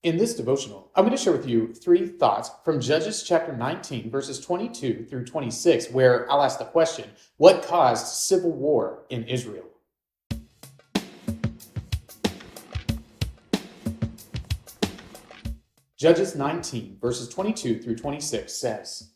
In this devotional, I'm going to share with you three thoughts from Judges chapter 19, verses 22 through 26, where I'll ask the question, what caused civil war in Israel? Judges 19, verses 22 through 26 says,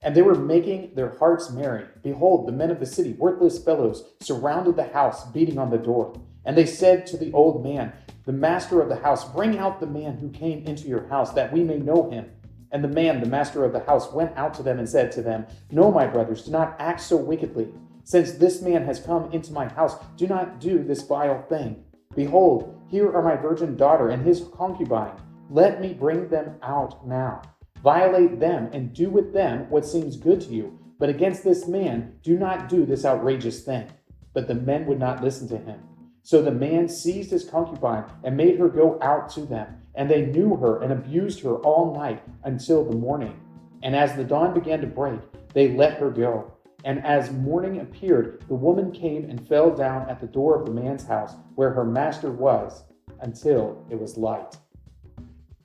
"And they were making their hearts merry. Behold, the men of the city, worthless fellows, surrounded the house, beating on the door. And they said to the old man, the master of the house, bring out the man who came into your house, that we may know him. And the man, the master of the house, went out to them and said to them, No, my brothers, do not act so wickedly. Since this man has come into my house, do not do this vile thing. Behold, here are my virgin daughter and his concubine. Let me bring them out now. Violate them and do with them what seems good to you. But against this man, do not do this outrageous thing." But the men would not listen to him. So the man seized his concubine and made her go out to them. And they knew her and abused her all night until the morning. And as the dawn began to break, they let her go. And as morning appeared, the woman came and fell down at the door of the man's house where her master was until it was light.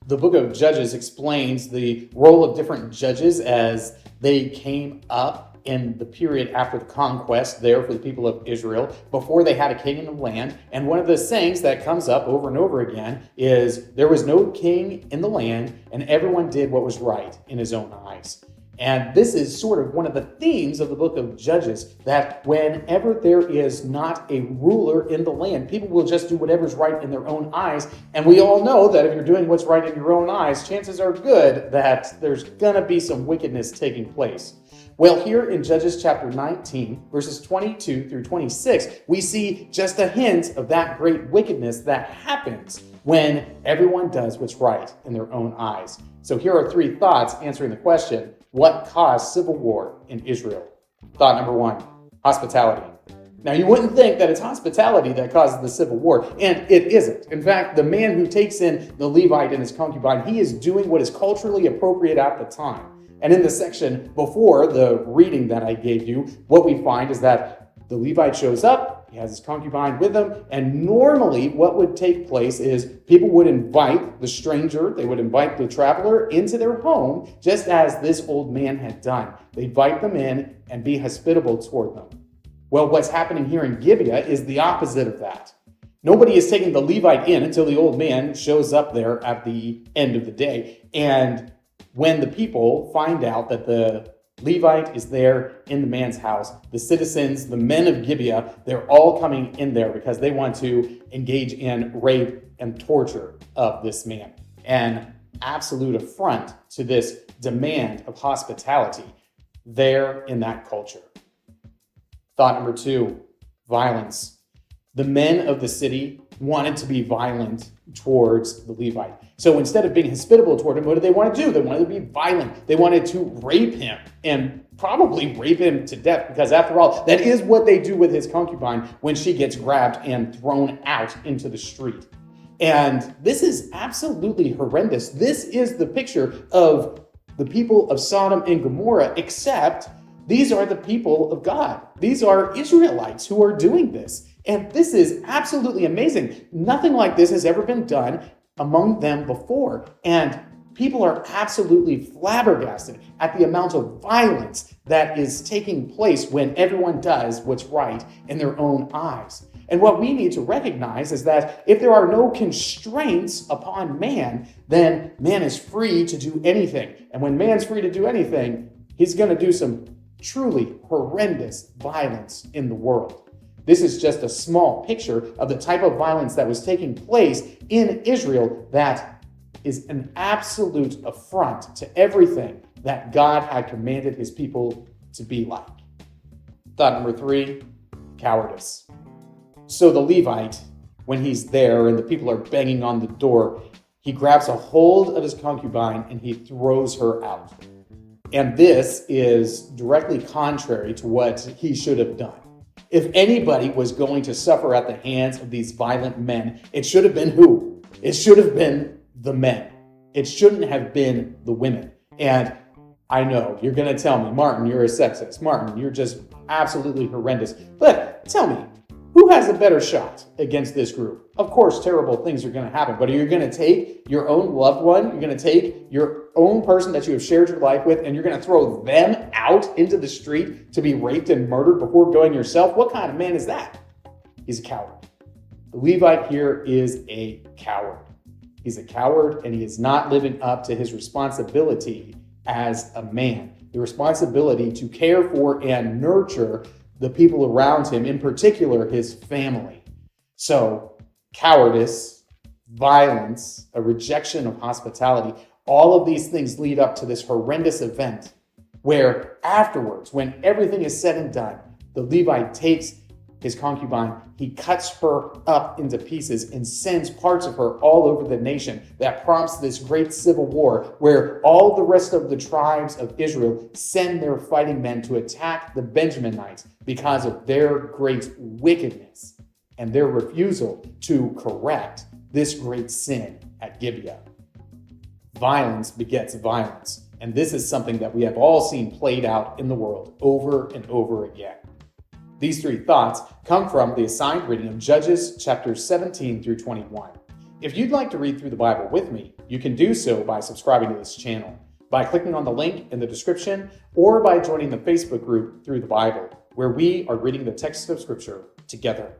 The book of Judges explains the role of different judges as they came up in the period after the conquest there for the people of Israel, before they had a king in the land. And one of the sayings that comes up over and over again is, there was no king in the land, and everyone did what was right in his own eyes. And this is sort of one of the themes of the book of Judges, that whenever there is not a ruler in the land, people will just do whatever's right in their own eyes. And we all know that if you're doing what's right in your own eyes, chances are good that there's going to be some wickedness taking place. Well, here in Judges chapter 19, verses 22 through 26, we see just a hint of that great wickedness that happens when everyone does what's right in their own eyes. So here are three thoughts answering the question, what caused civil war in Israel? Thought number one, hospitality. Now, you wouldn't think that it's hospitality that causes the civil war, and it isn't. In fact, the man who takes in the Levite and his concubine, he is doing what is culturally appropriate at the time. And in the section before the reading that I gave you, what we find is that the Levite shows up, he has his concubine with him, and normally what would take place is people would invite the stranger, they would invite the traveler into their home, just as this old man had done. They invite them in and be hospitable toward them. Well, what's happening here in Gibeah is the opposite of that. Nobody is taking the Levite in until the old man shows up there at the end of the day. And when the people find out that the Levite is there in the man's house, the citizens, the men of Gibeah, they're all coming in there because they want to engage in rape and torture of this man. An absolute affront to this demand of hospitality there in that culture. Thought number two, violence. The men of the city wanted to be violent towards the Levite. So instead of being hospitable toward him, what did they want to do? They wanted to be violent. They wanted to rape him and probably rape him to death, because after all, that is what they do with his concubine when she gets grabbed and thrown out into the street. And this is absolutely horrendous. This is the picture of the people of Sodom and Gomorrah, except these are the people of God. These are Israelites who are doing this. And this is absolutely amazing. Nothing like this has ever been done among them before. And people are absolutely flabbergasted at the amount of violence that is taking place when everyone does what's right in their own eyes. And what we need to recognize is that if there are no constraints upon man, then man is free to do anything. And when man's free to do anything, he's going to do some truly horrendous violence in the world. This is just a small picture of the type of violence that was taking place in Israel that is an absolute affront to everything that God had commanded his people to be like. Thought number three, cowardice. So the Levite, when he's there and the people are banging on the door, he grabs a hold of his concubine and he throws her out. And this is directly contrary to what he should have done. If anybody was going to suffer at the hands of these violent men, it should have been who? It should have been the men. It shouldn't have been the women. And I know you're going to tell me, Martin, you're a sexist. Martin, you're just absolutely horrendous. But tell me, Who has a better shot against this group? Of course, terrible things are going to happen, but are you going to take your own loved one? You're going to take your own person that you have shared your life with, and you're going to throw them out into the street to be raped and murdered before going yourself? What kind of man is that? He's a coward. The Levite here is a coward. He's a coward, and he is not living up to his responsibility as a man. The responsibility to care for and nurture the people around him, in particular his family. So, cowardice, violence, a rejection of hospitality, all of these things lead up to this horrendous event where afterwards, when everything is said and done, the Levite takes his concubine, he cuts her up into pieces and sends parts of her all over the nation. That prompts this great civil war where all the rest of the tribes of Israel send their fighting men to attack the Benjaminites because of their great wickedness and their refusal to correct this great sin at Gibeah. Violence begets violence, and this is something that we have all seen played out in the world over and over again. These three thoughts come from the assigned reading of Judges chapters 17 through 21. If you'd like to read through the Bible with me, you can do so by subscribing to this channel, by clicking on the link in the description, or by joining the Facebook group Through the Bible, where we are reading the text of Scripture together.